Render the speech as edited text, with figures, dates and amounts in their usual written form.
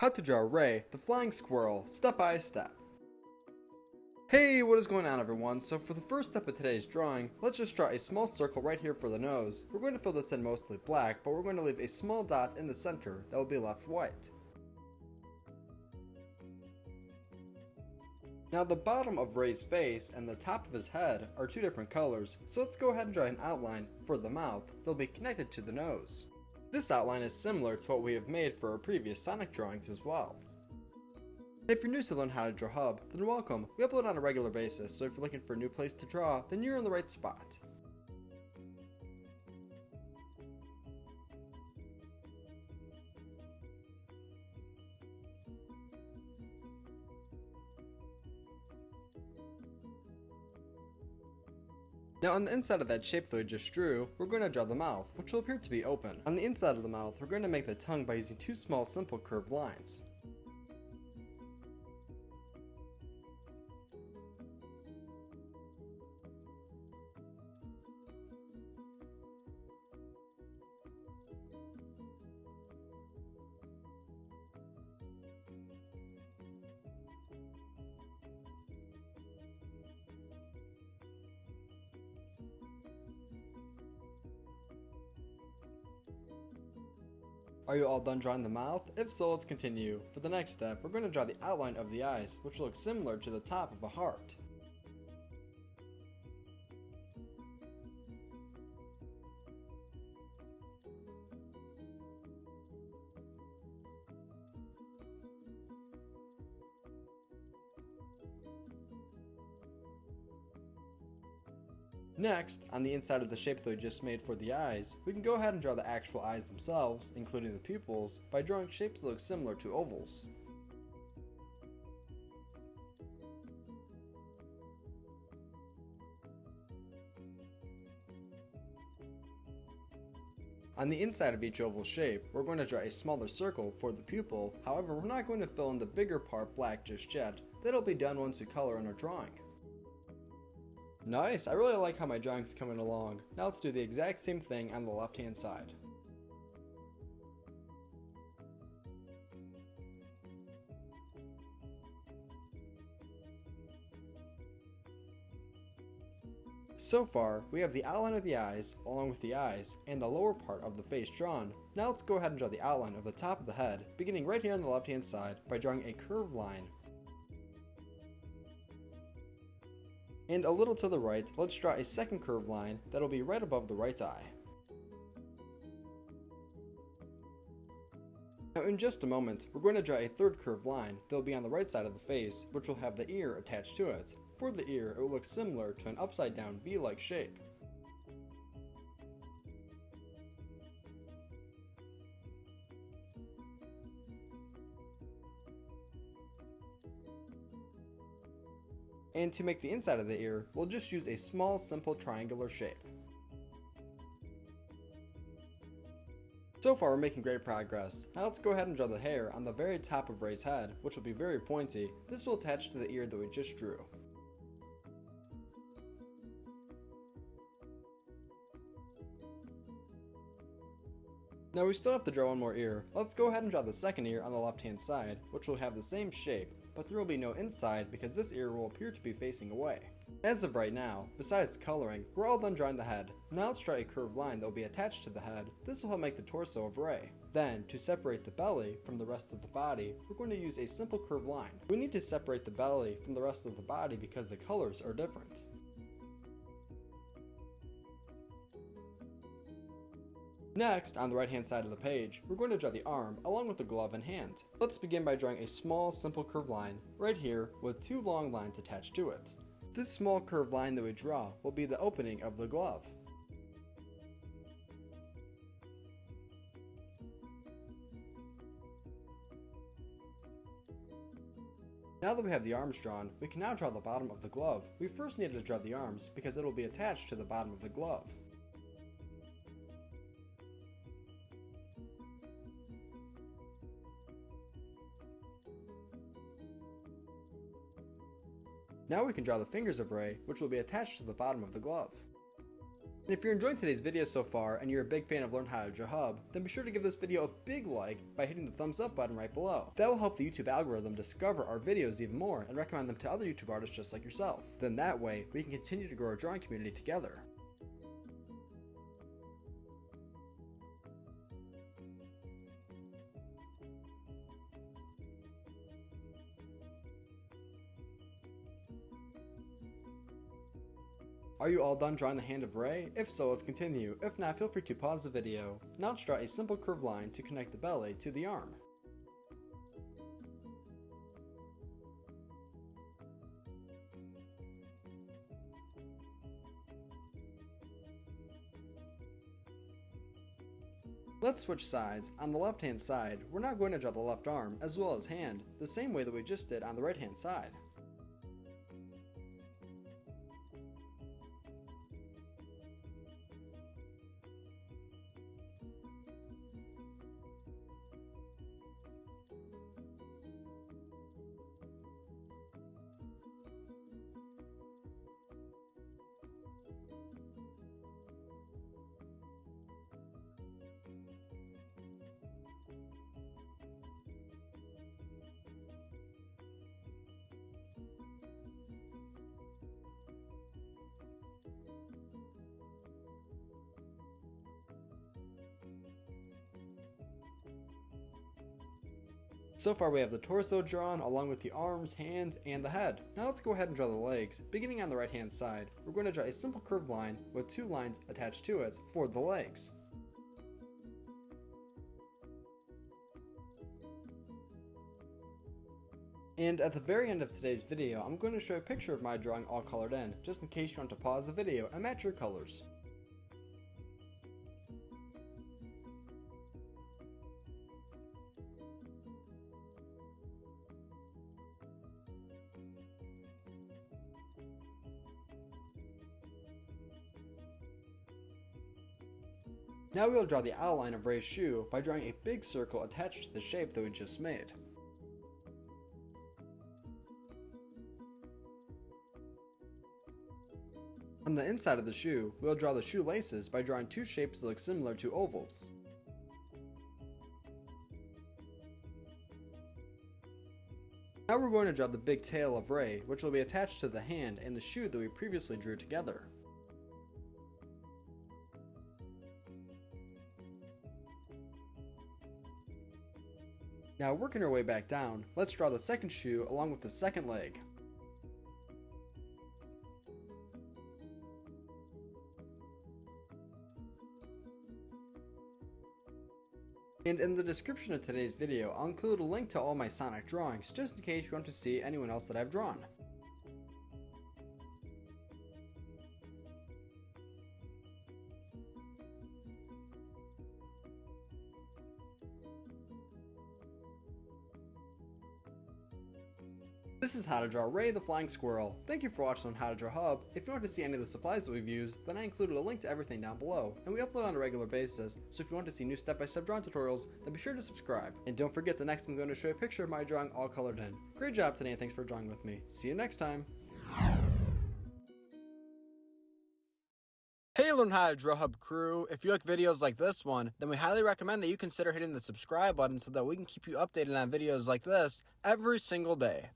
How to draw Ray, the flying squirrel, step by step. Hey, what is going on everyone? So for the first step of today's drawing, let's just draw a small circle right here for the nose. We're going to fill this in mostly black, but we're going to leave a small dot in the center that will be left white. Now the bottom of Ray's face and the top of his head are two different colors, so let's go ahead and draw an outline for the mouth that will be connected to the nose. This outline is similar to what we have made for our previous Sonic drawings as well. If you're new to Learn How to Draw Hub, then welcome. We upload on a regular basis, so if you're looking for a new place to draw, then you're in the right spot. Now on the inside of that shape that we just drew, we're going to draw the mouth, which will appear to be open. On the inside of the mouth, we're going to make the tongue by using two small simple curved lines. Are you all done drawing the mouth? If so, let's continue. For the next step, we're going to draw the outline of the eyes, which will look similar to the top of a heart. Next, on the inside of the shape that we just made for the eyes, we can go ahead and draw the actual eyes themselves, including the pupils, by drawing shapes that look similar to ovals. On the inside of each oval shape, we're going to draw a smaller circle for the pupil, however we're not going to fill in the bigger part black just yet. That'll be done once we color in our drawing. Nice, I really like how my drawing's coming along. Now let's do the exact same thing on the left hand side. So far, we have the outline of the eyes, along with the eyes, and the lower part of the face drawn. Now let's go ahead and draw the outline of the top of the head, beginning right here on the left hand side by drawing a curved line. And a little to the right, let's draw a second curved line that'll be right above the right eye. Now in just a moment, we're going to draw a third curved line that'll be on the right side of the face, which will have the ear attached to it. For the ear, it will look similar to an upside down V-like shape. And to make the inside of the ear, we'll just use a small simple triangular shape. So far we're making great progress. Now let's go ahead and draw the hair on the very top of Ray's head, which will be very pointy. This will attach to the ear that we just drew. Now we still have to draw one more ear. Let's go ahead and draw the second ear on the left hand side, which will have the same shape, but there will be no inside because this ear will appear to be facing away. As of right now, besides coloring, we're all done drawing the head. Now let's draw a curved line that will be attached to the head. This will help make the torso of Ray. Then, to separate the belly from the rest of the body, we're going to use a simple curved line. We need to separate the belly from the rest of the body because the colors are different. Next, on the right hand side of the page, we're going to draw the arm along with the glove and hand. Let's begin by drawing a small simple curved line right here with two long lines attached to it. This small curved line that we draw will be the opening of the glove. Now that we have the arms drawn, we can now draw the bottom of the glove. We first need to draw the arms because it will be attached to the bottom of the glove. Now we can draw the fingers of Ray, which will be attached to the bottom of the glove. And if you're enjoying today's video so far and you're a big fan of Learn How to Draw Hub, then be sure to give this video a big like by hitting the thumbs up button right below. That will help the YouTube algorithm discover our videos even more and recommend them to other YouTube artists just like yourself. Then that way, we can continue to grow our drawing community together. Are you all done drawing the hand of Ray? If so, let's continue. If not, feel free to pause the video. Now let's draw a simple curved line to connect the belly to the arm. Let's switch sides. On the left hand side, we're now going to draw the left arm as well as hand, the same way that we just did on the right hand side. So far we have the torso drawn along with the arms, hands, and the head. Now let's go ahead and draw the legs. Beginning on the right hand side, we're going to draw a simple curved line with two lines attached to it for the legs. And at the very end of today's video, I'm going to show a picture of my drawing all colored in, just in case you want to pause the video and match your colors. Now we'll draw the outline of Ray's shoe by drawing a big circle attached to the shape that we just made. On the inside of the shoe, we'll draw the shoelaces by drawing two shapes that look similar to ovals. Now we're going to draw the big tail of Ray, which will be attached to the hand and the shoe that we previously drew together. Now working our way back down, let's draw the second shoe along with the second leg. And in the description of today's video, I'll include a link to all my Sonic drawings, just in case you want to see anyone else that I've drawn. This is how to draw Ray the Flying Squirrel. Thank you for watching on How to Draw Hub. If you want to see any of the supplies that we've used, then I included a link to everything down below, and we upload on a regular basis, so if you want to see new step-by-step drawing tutorials, then be sure to subscribe. And don't forget, the next I'm going to show a picture of my drawing all colored in. Great job today, and thanks for drawing with me. See you next time! Hey Learn How to Draw Hub crew, if you like videos like this one, then we highly recommend that you consider hitting the subscribe button so that we can keep you updated on videos like this every single day.